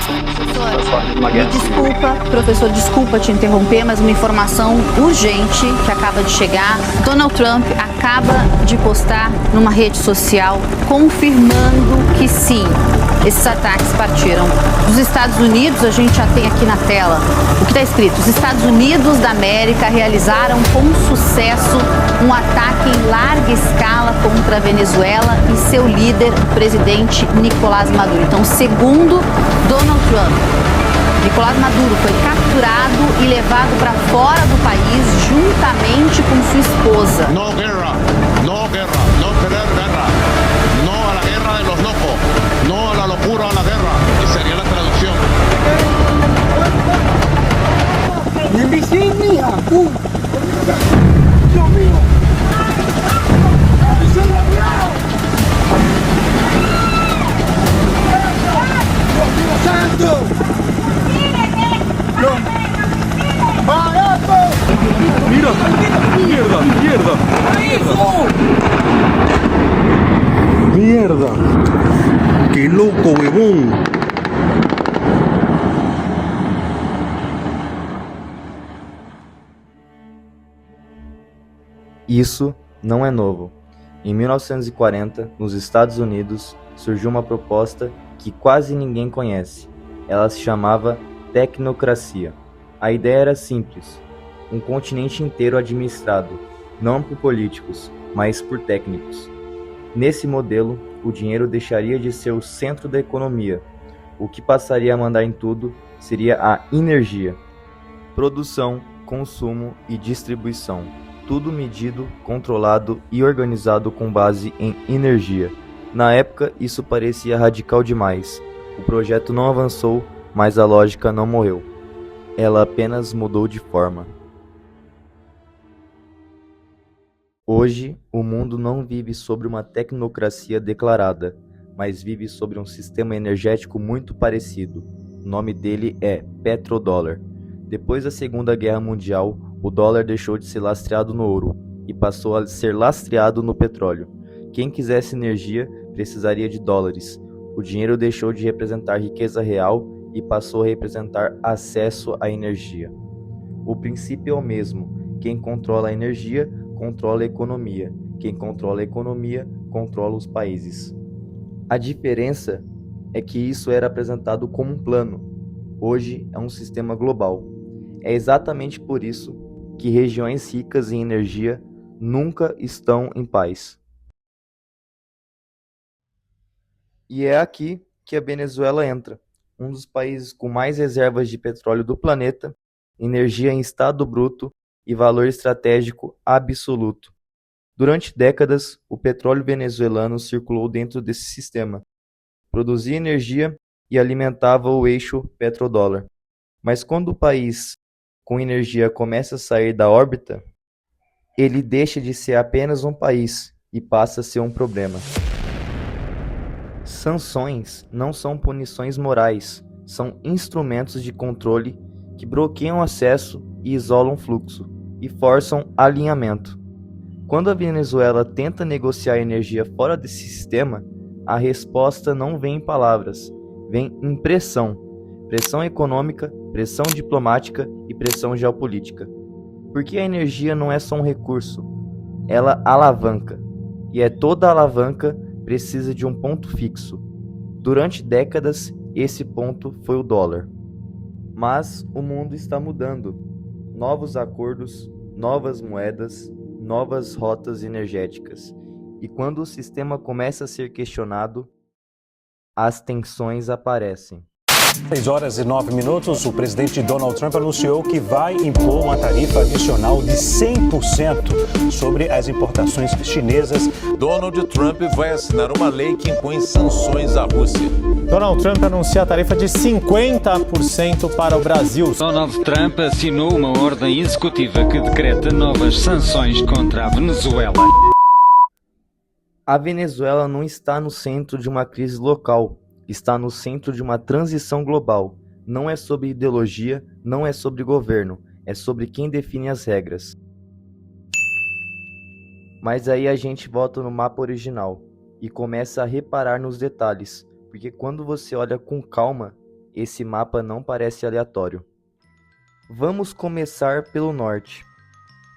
Me desculpa, professor, desculpa te interromper, mas uma informação urgente que acaba de chegar. Donald Trump acaba de postar numa rede social confirmando que sim, esses ataques partiram dos Estados Unidos. A gente já tem aqui na tela o que está escrito: os Estados Unidos da América realizaram com sucesso um ataque em larga escala contra a Venezuela e seu líder, o presidente Nicolás Maduro. Então, segundo Donald Trump, Nicolás Maduro foi capturado e levado para fora do país juntamente com sua esposa. No guerra, no guerra, no querer guerra, no a la guerra de los locos, no a la locura a la guerra. Esa sería la traducción. Dios mío. ¡Santo! Mira, mierda, mierda, mierda. Mierda. Qué loco, huevón. Isso não é novo. Em 1940, nos Estados Unidos, surgiu uma proposta que quase ninguém conhece. Ela se chamava tecnocracia. A ideia era simples: um continente inteiro administrado, não por políticos, mas por técnicos. Nesse modelo, o dinheiro deixaria de ser o centro da economia. O que passaria a mandar em tudo seria a energia. Produção, consumo e distribuição. Tudo medido, controlado e organizado com base em energia. Na época, isso parecia radical demais. O projeto não avançou, mas a lógica não morreu. Ela apenas mudou de forma. Hoje, o mundo não vive sobre uma tecnocracia declarada, mas vive sobre um sistema energético muito parecido. O nome dele é petrodólar. Depois da Segunda Guerra Mundial, o dólar deixou de ser lastreado no ouro e passou a ser lastreado no petróleo. Quem quisesse energia precisaria de dólares. O dinheiro deixou de representar riqueza real e passou a representar acesso à energia. O princípio é o mesmo. Quem controla a energia, controla a economia. Quem controla a economia, controla os países. A diferença é que isso era apresentado como um plano. Hoje é um sistema global. É exatamente por isso que regiões ricas em energia nunca estão em paz. E é aqui que a Venezuela entra, um dos países com mais reservas de petróleo do planeta, energia em estado bruto e valor estratégico absoluto. Durante décadas, o petróleo venezuelano circulou dentro desse sistema, produzia energia e alimentava o eixo petrodólar. Mas quando o país com energia começa a sair da órbita, ele deixa de ser apenas um país e passa a ser um problema. Sanções não são punições morais, são instrumentos de controle que bloqueiam acesso e isolam fluxo, e forçam alinhamento. Quando a Venezuela tenta negociar energia fora desse sistema, a resposta não vem em palavras, vem em pressão. Pressão econômica, pressão diplomática e pressão geopolítica. Porque a energia não é só um recurso, ela alavanca. E toda alavanca precisa de um ponto fixo. Durante décadas, esse ponto foi o dólar. Mas o mundo está mudando. Novos acordos, novas moedas, novas rotas energéticas. E quando o sistema começa a ser questionado, as tensões aparecem. 6h09, o presidente Donald Trump anunciou que vai impor uma tarifa adicional de 100% sobre as importações chinesas. Donald Trump vai assinar uma lei que impõe sanções à Rússia. Donald Trump anuncia a tarifa de 50% para o Brasil. Donald Trump assinou uma ordem executiva que decreta novas sanções contra a Venezuela. A Venezuela não está no centro de uma crise local. Está no centro de uma transição global. Não é sobre ideologia, não é sobre governo, é sobre quem define as regras. Mas aí a gente volta no mapa original e começa a reparar nos detalhes, porque quando você olha com calma, esse mapa não parece aleatório. Vamos começar pelo norte.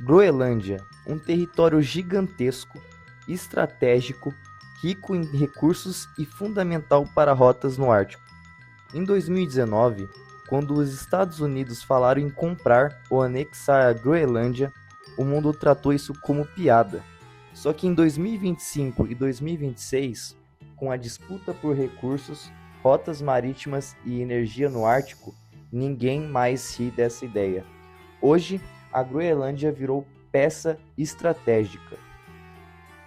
Groenlândia, um território gigantesco, estratégico, rico em recursos e fundamental para rotas no Ártico. Em 2019, quando os Estados Unidos falaram em comprar ou anexar a Groenlândia, o mundo tratou isso como piada. Só que em 2025 e 2026, com a disputa por recursos, rotas marítimas e energia no Ártico, ninguém mais ri dessa ideia. Hoje, a Groenlândia virou peça estratégica.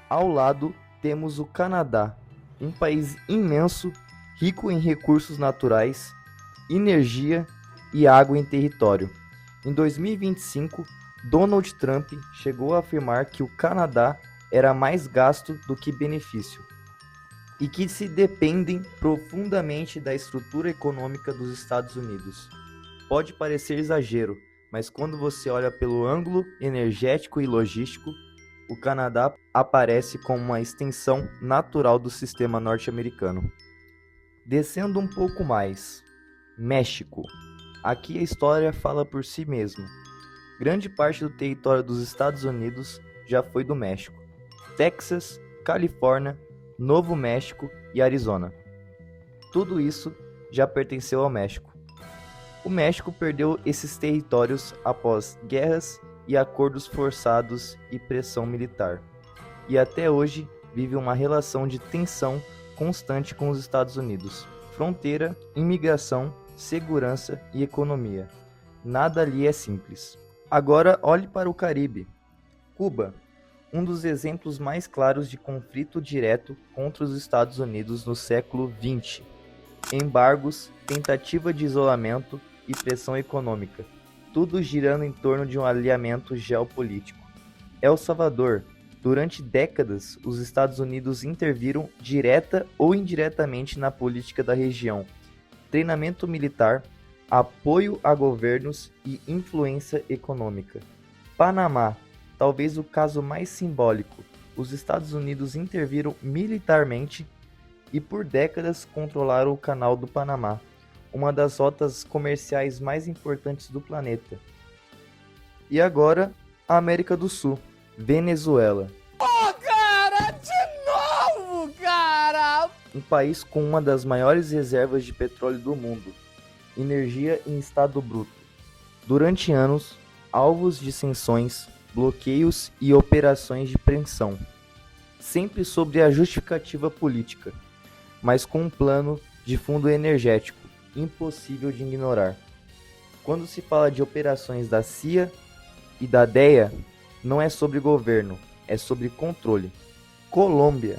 Ao lado, temos o Canadá, um país imenso, rico em recursos naturais, energia e água em território. Em 2025, Donald Trump chegou a afirmar que o Canadá era mais gasto do que benefício e que se dependem profundamente da estrutura econômica dos Estados Unidos. Pode parecer exagero, mas quando você olha pelo ângulo energético e logístico, o Canadá aparece como uma extensão natural do sistema norte-americano. Descendo um pouco mais, México. Aqui a história fala por si mesma. Grande parte do território dos Estados Unidos já foi do México. Texas, Califórnia, Novo México e Arizona. Tudo isso já pertenceu ao México. O México perdeu esses territórios após guerras e acordos forçados e pressão militar. E até hoje vive uma relação de tensão constante com os Estados Unidos. Fronteira, imigração, segurança e economia. Nada ali é simples. Agora olhe para o Caribe. Cuba, um dos exemplos mais claros de conflito direto contra os Estados Unidos no século XX. Embargos, tentativa de isolamento e pressão econômica, tudo girando em torno de um alinhamento geopolítico. El Salvador, durante décadas, os Estados Unidos interviram direta ou indiretamente na política da região, treinamento militar, apoio a governos e influência econômica. Panamá, talvez o caso mais simbólico, os Estados Unidos interviram militarmente e por décadas controlaram o Canal do Panamá, uma das rotas comerciais mais importantes do planeta. E agora, a América do Sul, Venezuela. Um país com uma das maiores reservas de petróleo do mundo, energia em estado bruto. Durante anos, alvos de sanções, bloqueios e operações de pressão, sempre sobre a justificativa política, mas com um plano de fundo energético impossível de ignorar. Quando se fala de operações da CIA e da DEA, não é sobre governo, é sobre controle. Colômbia,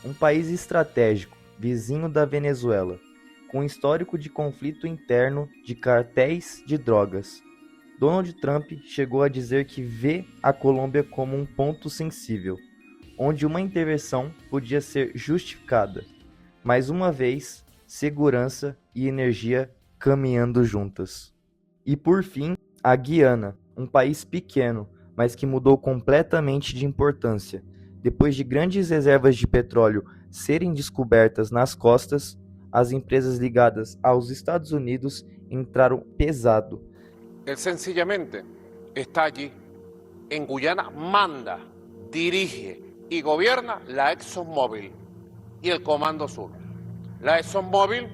um país estratégico, vizinho da Venezuela, com histórico de conflito interno de cartéis de drogas. Donald Trump chegou a dizer que vê a Colômbia como um ponto sensível, onde uma intervenção podia ser justificada. Mais uma vez, segurança e energia caminhando juntas. E por fim, a Guiana, um país pequeno, mas que mudou completamente de importância. Depois de grandes reservas de petróleo serem descobertas nas costas, as empresas ligadas aos Estados Unidos entraram pesado. Él sencillamente está allí. En Guyana manda, dirige y gobierna la ExxonMobil y el Comando Sur. La ExxonMobil,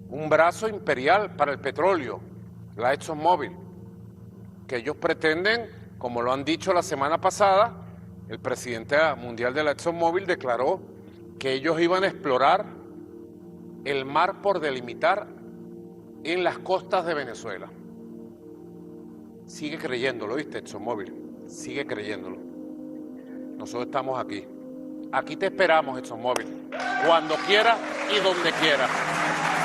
un brazo imperial para el petróleo, la ExxonMobil, que ellos pretenden, como lo han dicho la semana pasada, el presidente mundial de la ExxonMobil declaró que ellos iban a explorar el mar por delimitar en las costas de Venezuela. Sigue creyéndolo, ¿viste, ExxonMobil? Sigue creyéndolo. Nosotros estamos aquí. Aquí te esperamos, ExxonMobil, cuando quiera y donde quiera.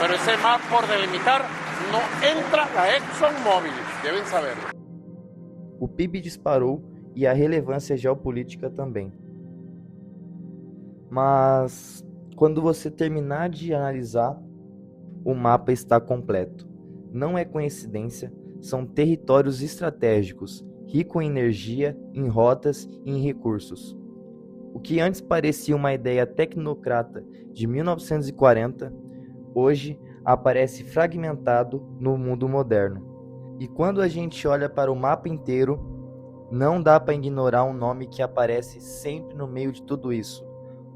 Pero ese mar por delimitar no entra la ExxonMobil, deben saberlo. O PIB disparou e a relevância geopolítica também. Mas quando você terminar de analisar, o mapa está completo. Não é coincidência, são territórios estratégicos, ricos em energia, em rotas e em recursos. O que antes parecia uma ideia tecnocrata de 1940, hoje aparece fragmentado no mundo moderno. E quando a gente olha para o mapa inteiro, não dá para ignorar um nome que aparece sempre no meio de tudo isso.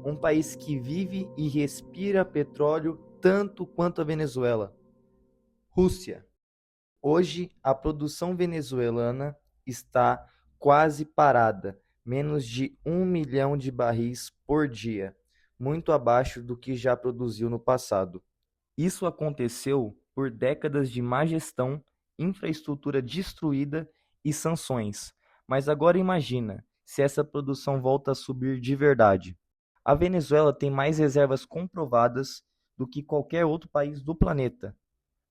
Um país que vive e respira petróleo tanto quanto a Venezuela. Rússia. Hoje, a produção venezuelana está quase parada, menos de 1 milhão de barris por dia, muito abaixo do que já produziu no passado. Isso aconteceu por décadas de má gestão, infraestrutura destruída e sanções. Mas agora imagina se essa produção volta a subir de verdade. A Venezuela tem mais reservas comprovadas do que qualquer outro país do planeta.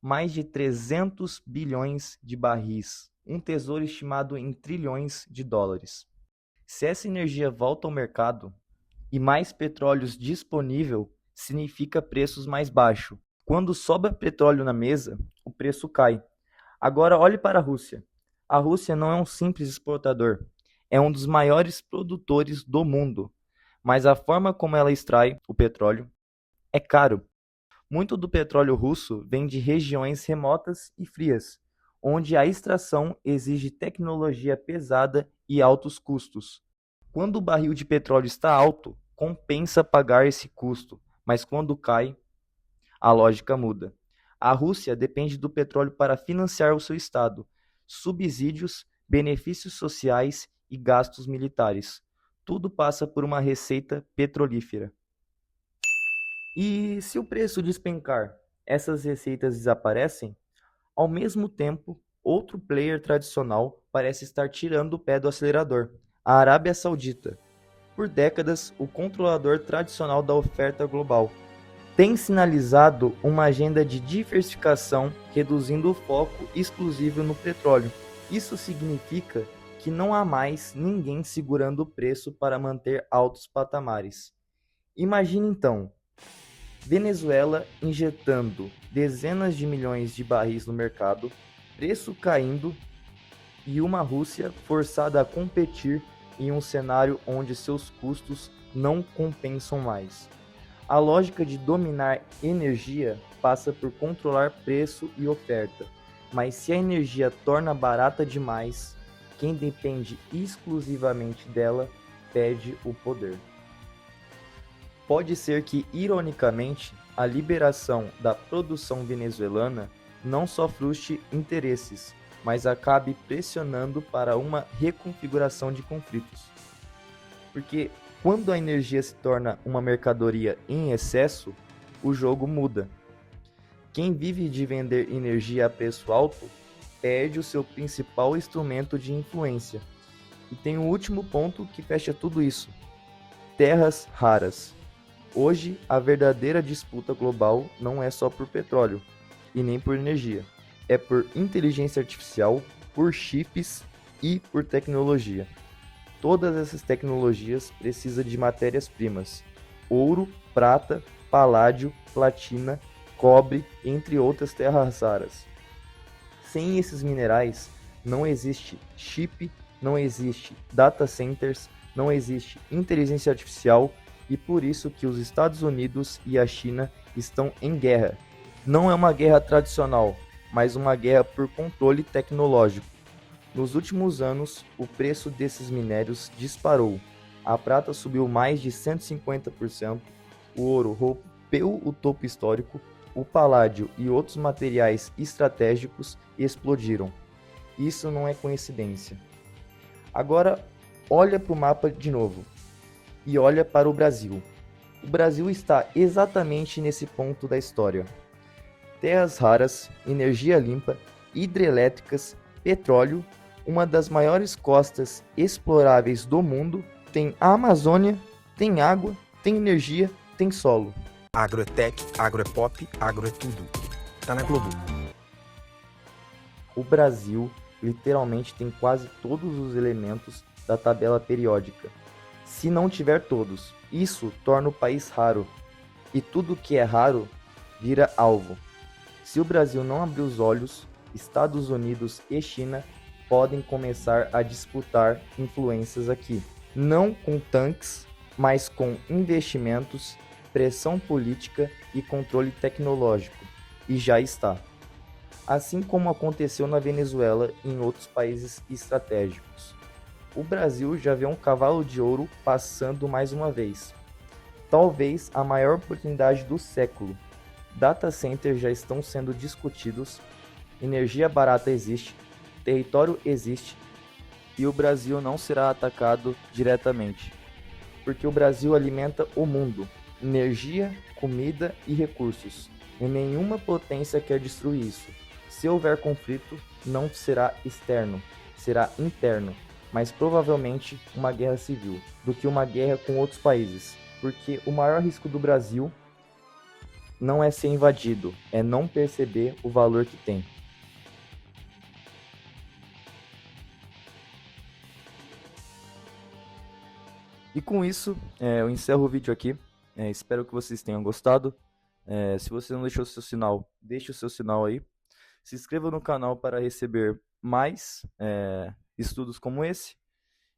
Mais de 300 bilhões de barris, um tesouro estimado em trilhões de dólares. Se essa energia volta ao mercado e mais petróleo disponível, significa preços mais baixos. Quando sobra petróleo na mesa, o preço cai. Agora olhe para a Rússia. A Rússia não é um simples exportador, é um dos maiores produtores do mundo. Mas a forma como ela extrai o petróleo é caro. Muito do petróleo russo vem de regiões remotas e frias, onde a extração exige tecnologia pesada e altos custos. Quando o barril de petróleo está alto, compensa pagar esse custo, mas quando cai, a lógica muda. A Rússia depende do petróleo para financiar o seu Estado, subsídios, benefícios sociais e gastos militares. Tudo passa por uma receita petrolífera. E se o preço despencar, essas receitas desaparecem? Ao mesmo tempo, outro player tradicional parece estar tirando o pé do acelerador, a Arábia Saudita. Por décadas, o controlador tradicional da oferta global tem sinalizado uma agenda de diversificação, reduzindo o foco exclusivo no petróleo. Isso significa que não há mais ninguém segurando o preço para manter altos patamares. Imagine então, Venezuela injetando dezenas de milhões de barris no mercado, preço caindo e uma Rússia forçada a competir em um cenário onde seus custos não compensam mais. A lógica de dominar energia passa por controlar preço e oferta, mas se a energia torna barata demais, quem depende exclusivamente dela perde o poder. Pode ser que, ironicamente, a liberação da produção venezuelana não só frustre interesses, mas acabe pressionando para uma reconfiguração de conflitos. Porque quando a energia se torna uma mercadoria em excesso, o jogo muda. Quem vive de vender energia a preço alto perde o seu principal instrumento de influência. E tem um último ponto que fecha tudo isso: terras raras. Hoje, a verdadeira disputa global não é só por petróleo e nem por energia. É por inteligência artificial, por chips e por tecnologia. Todas essas tecnologias precisam de matérias-primas: ouro, prata, paládio, platina, cobre, entre outras terras raras. Sem esses minerais, não existe chip, não existe data centers, não existe inteligência artificial, e por isso que os Estados Unidos e a China estão em guerra. Não é uma guerra tradicional, mas uma guerra por controle tecnológico. Nos últimos anos, o preço desses minérios disparou. A prata subiu mais de 150%, o ouro rompeu o topo histórico, o paládio e outros materiais estratégicos explodiram. Isso não é coincidência. Agora, olha para o mapa de novo e olha para o Brasil. O Brasil está exatamente nesse ponto da história. Terras raras, energia limpa, hidrelétricas, petróleo, uma das maiores costas exploráveis do mundo, tem a Amazônia, tem água, tem energia, tem solo. Agro é tech, agro é pop, agro é tudo. Tá na Globo. O Brasil literalmente tem quase todos os elementos da tabela periódica. Se não tiver todos, isso torna o país raro. E tudo que é raro vira alvo. Se o Brasil não abrir os olhos, Estados Unidos e China podem começar a disputar influências aqui. Não com tanques, mas com investimentos, pressão política e controle tecnológico. e já está. Assim como aconteceu na Venezuela e em outros países estratégicos. O Brasil já vê um cavalo de ouro passando mais uma vez. Talvez a maior oportunidade do século. Data centers já estão sendo discutidos, energia barata existe, território existe e o Brasil não será atacado diretamente. Porque o Brasil alimenta o mundo, energia, comida e recursos. E nenhuma potência quer destruir isso. Se houver conflito, não será externo, será interno, mas provavelmente uma guerra civil, do que uma guerra com outros países. Porque o maior risco do Brasil não é ser invadido, é não perceber o valor que tem. E com isso, eu encerro o vídeo aqui. Espero que vocês tenham gostado. Se você não deixou o seu sinal, deixe o seu sinal aí. Se inscreva no canal para receber mais estudos como esse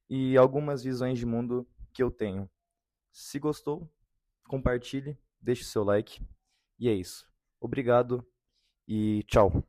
e algumas visões de mundo que eu tenho. Se gostou, compartilhe, deixe o seu like. E é isso. Obrigado e tchau.